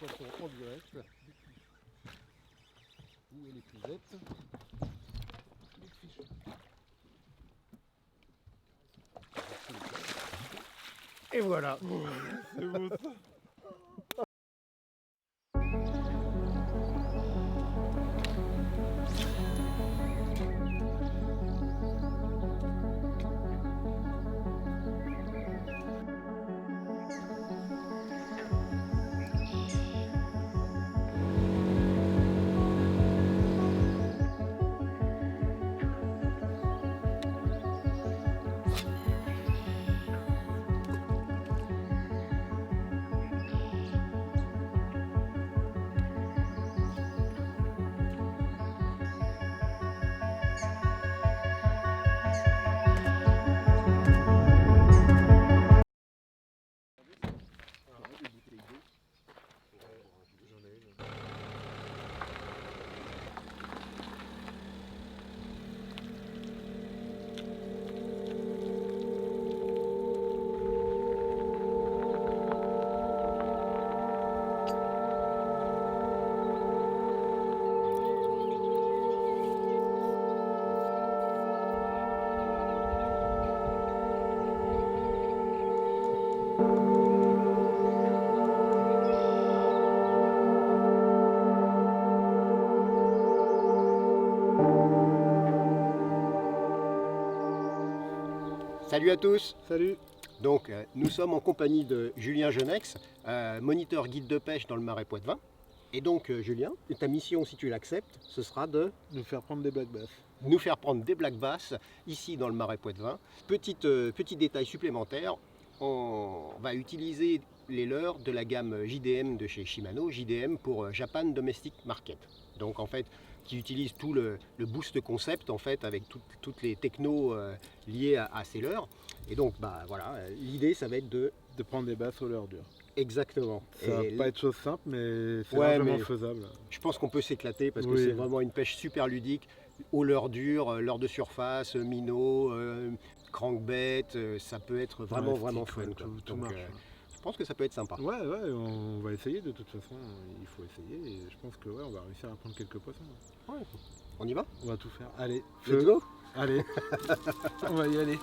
Poisson en direct. Où est l'épuisette? Les fiches. Et voilà. C'est beau ça. Salut à tous. Salut. Donc nous sommes en compagnie de Julien Genex, moniteur guide de pêche dans le Marais Poitevin. Et donc Julien, ta mission, si tu l'acceptes, ce sera de Nous faire prendre des black bass. nous faire prendre des black bass ici dans le Marais Poitevin. Petit détail supplémentaire, on va utiliser les leurres de la gamme JDM de chez Shimano, JDM pour Japan Domestic Market. Donc en fait, qui utilise tout le boost concept en fait avec toutes les technos liées à ces leurres. Et donc bah voilà, l'idée ça va être de prendre des basses au leurre dur. exactement. Ça va Et pas être chose simple, mais c'est ouais, largement mais faisable. je pense qu'on peut s'éclater parce que Oui. c'est vraiment une pêche super ludique, au leurre dur, leurre de surface, minnow, crankbait, ça peut être vraiment Ouais, vraiment stick, fun. ouais, Quoi. tout Donc, marche. je pense que ça peut être sympa. Ouais, on va essayer de toute façon. Il faut essayer et je pense que ouais, on va réussir à prendre quelques poissons. Ouais. On y va? On va tout faire. Allez, Let's go! Allez, on va y aller.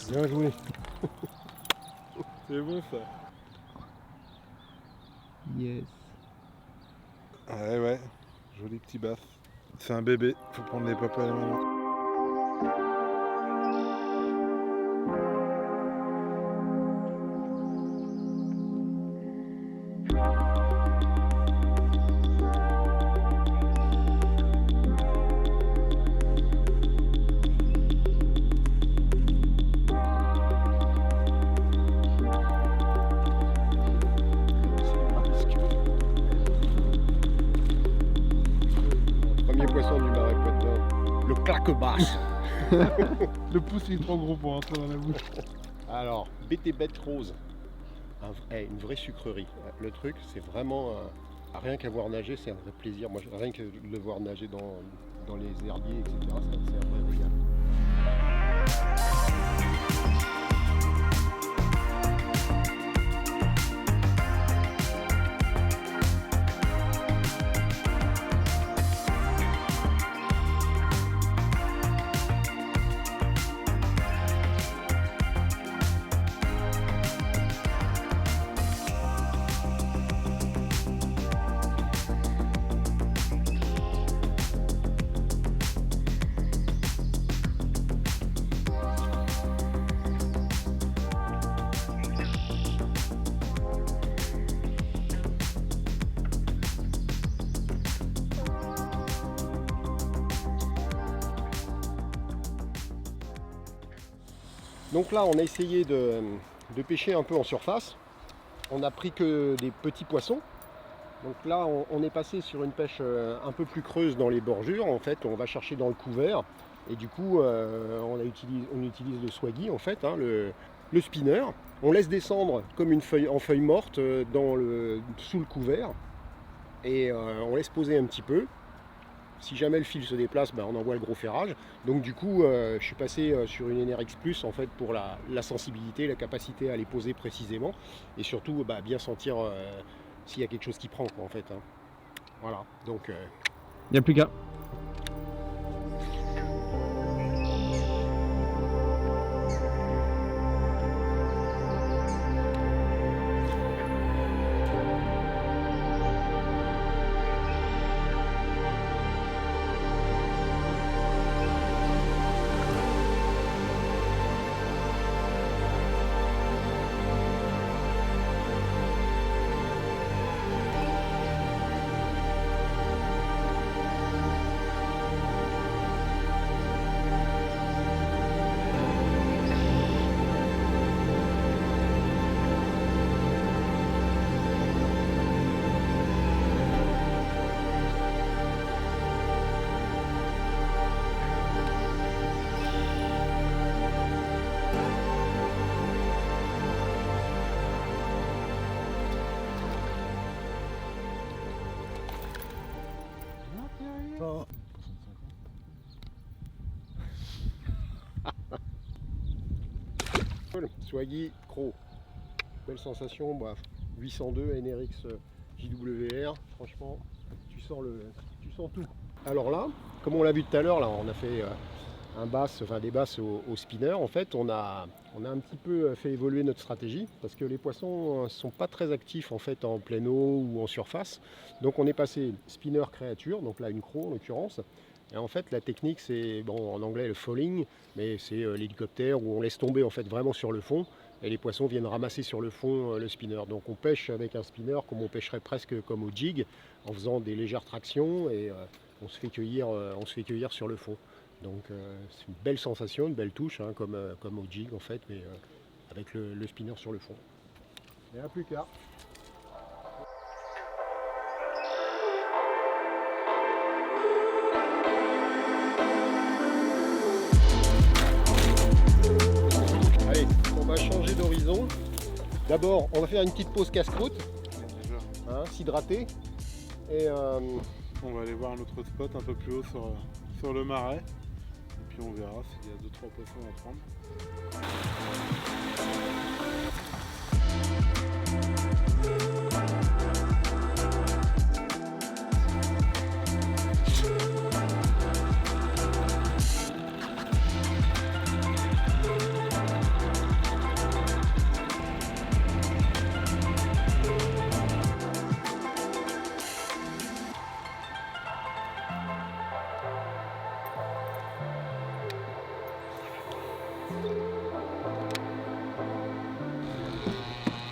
Bien joué. C'est bon ça. Yes. Ouais, joli petit bass. C'est un bébé, faut prendre les papas et les mamans. Premier poisson du Marais Poitevin, le claque-basse. Le pouce il est trop gros pour entrer dans la bouche. Alors, BT bête rose, une vraie sucrerie. Le truc, c'est vraiment, rien qu'à voir nager, c'est un vrai plaisir. Moi, rien que de le voir nager dans les herbiers, etc., c'est un vrai régal. Donc là, on a essayé de pêcher un peu en surface. On n'a pris que des petits poissons. Donc là, on est passé sur une pêche un peu plus creuse dans les bordures. En fait, on va chercher dans le couvert. Et du coup, on utilise le swaggy, en fait, hein, le spinner. On laisse descendre comme une feuille en feuille morte sous le couvert. Et on laisse poser un petit peu. Si jamais le fil se déplace, on envoie le gros ferrage. Donc du coup, je suis passé sur une NRX Plus en fait pour la sensibilité, la capacité à les poser précisément. Et surtout, bien sentir s'il y a quelque chose qui prend, quoi, en fait. Hein. Voilà, donc... Il n'y a plus qu'à. Oh. Swaggy Crow. Belle sensation, 802 NRX JWR, franchement, tu sens tout. Alors là, comme on l'a vu tout à l'heure, là, on a fait des basses au spinner. En fait, on a un petit peu fait évoluer notre stratégie parce que les poissons ne sont pas très actifs en fait en pleine eau ou en surface. Donc on est passé spinner créature, donc là une croc en l'occurrence. Et en fait la technique c'est en anglais le falling, mais c'est l'hélicoptère où on laisse tomber en fait vraiment sur le fond et les poissons viennent ramasser sur le fond le spinner. Donc on pêche avec un spinner comme on pêcherait presque comme au jig en faisant des légères tractions et on se fait cueillir sur le fond. Donc c'est une belle sensation, une belle touche, hein, comme au jig en fait, mais avec le spinner sur le fond. Et à plus qu'à. Allez, on va changer d'horizon. D'abord, on va faire une petite pause casse-croûte, hein, s'hydrater. Et on va aller voir un autre spot un peu plus haut sur le marais. Et puis on verra s'il y a 2-3 poissons à prendre.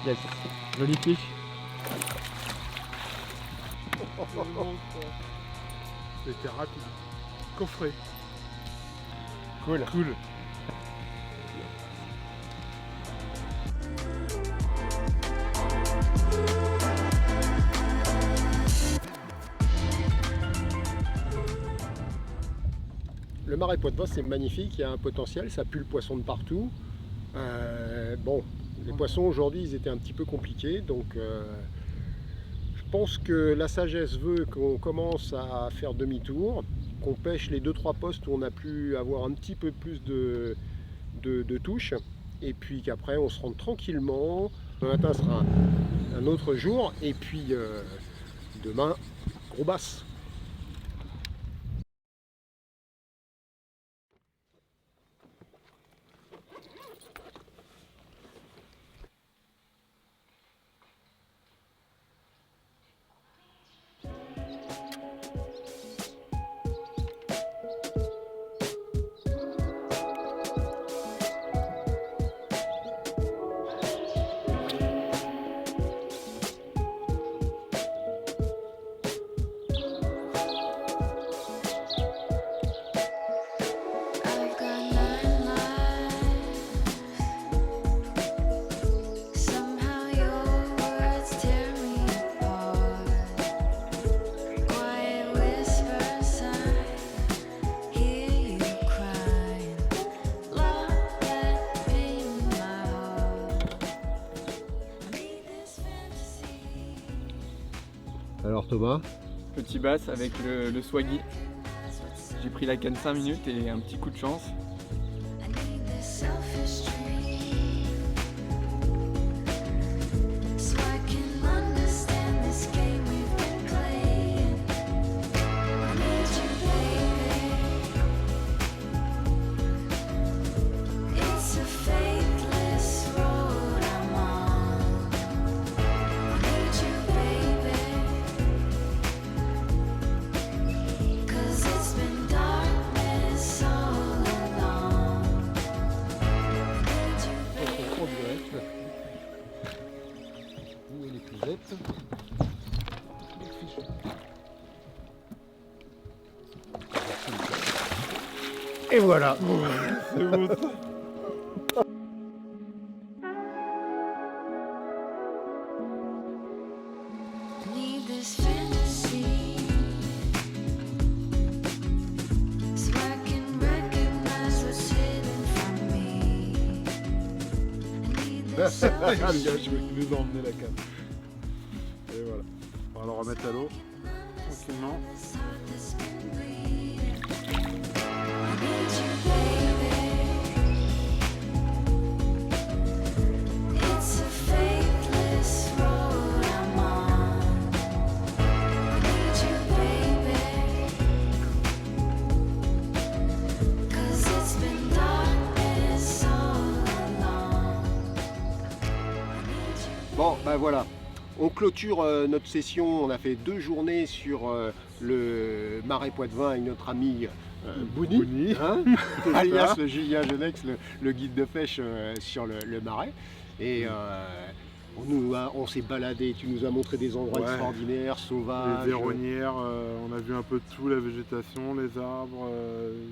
Yes. Jolie fiche. C'était rapide. Coffret. cool. Le marais Poitevin c'est magnifique, il y a un potentiel, ça pue le poisson de partout. Les poissons aujourd'hui ils étaient un petit peu compliqués, donc je pense que la sagesse veut qu'on commence à faire demi-tour, qu'on pêche les 2-3 postes où on a pu avoir un petit peu plus de touches, et puis qu'après on se rende tranquillement. Le matin sera un autre jour, et puis demain, gros basse. Alors Thomas? Petit bass avec le swaggy. J'ai pris la canne 5 minutes et un petit coup de chance. Et voilà. C'est beau ça. Bien joué, il nous a emmené la canne. Et voilà. On va le remettre à l'eau. Tranquillement. Bon, ben voilà, on clôture notre session. On a fait 2 journées sur le Marais Poitevin avec notre ami Bouni, hein, alias le Julien Genex, le guide de pêche sur le Marais. Et on s'est baladé, tu nous as montré des endroits extraordinaires, sauvages. Les véronnières, on a vu un peu de tout, la végétation, les arbres,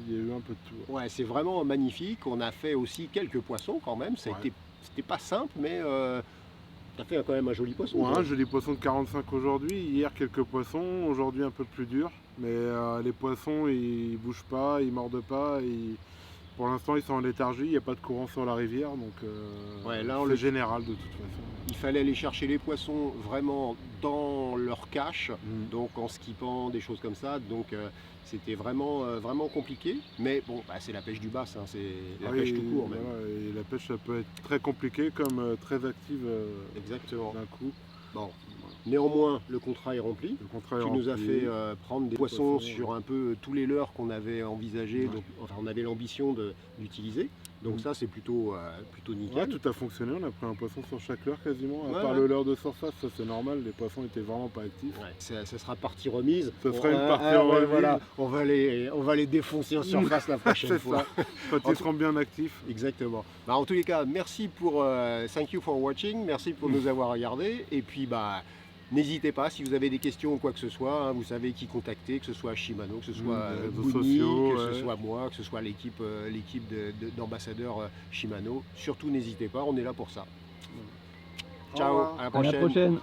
il y a eu un peu de tout. Ouais, c'est vraiment magnifique. On a fait aussi quelques poissons quand même. C'était pas simple, mais t'as fait quand même un joli poisson. Ouais, un joli poisson de 45 aujourd'hui. Hier, quelques poissons. Aujourd'hui, un peu plus dur. Mais les poissons, ils bougent pas, ils mordent pas. Pour l'instant, ils sont en léthargie. Il n'y a pas de courant sur la rivière. Donc, là, c'est général de toute façon. Il fallait aller chercher les poissons vraiment dans leur cache, donc en skippant, des choses comme ça. Donc, c'était vraiment compliqué. Mais bon, c'est la pêche du bass, hein, c'est la pêche tout court même. Voilà, et la pêche, ça peut être très compliqué comme très active Exactement. d'un coup. Bon. Néanmoins, le contrat est rempli. Le contrat est Tu nous as rempli. fait prendre des poissons sur un peu tous les leurres qu'on avait envisagé, donc enfin, on avait l'ambition d'utiliser. Donc ça, c'est plutôt nickel. Ouais, tout a fonctionné, on a pris un poisson sur chaque leurre quasiment, à part le leurre de surface, ça c'est normal, les poissons étaient vraiment pas actifs. Ça sera partie remise. Ça sera une partie remise. Voilà, on va les défoncer en surface la prochaine fois. Ça, quand ils seront bien actifs. Exactement. En tous les cas, merci pour thank you for watching, merci pour nous avoir regardé. Et puis n'hésitez pas, si vous avez des questions ou quoi que ce soit, hein, vous savez qui contacter, que ce soit Shimano, que ce soit Bouni, que ce soit moi, que ce soit l'équipe d'ambassadeurs Shimano. Surtout n'hésitez pas, on est là pour ça. Ciao, à la prochaine. À la prochaine.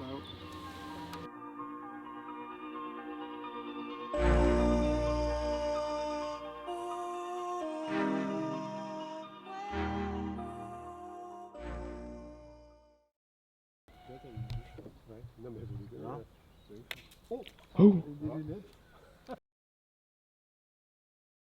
Non, mais vous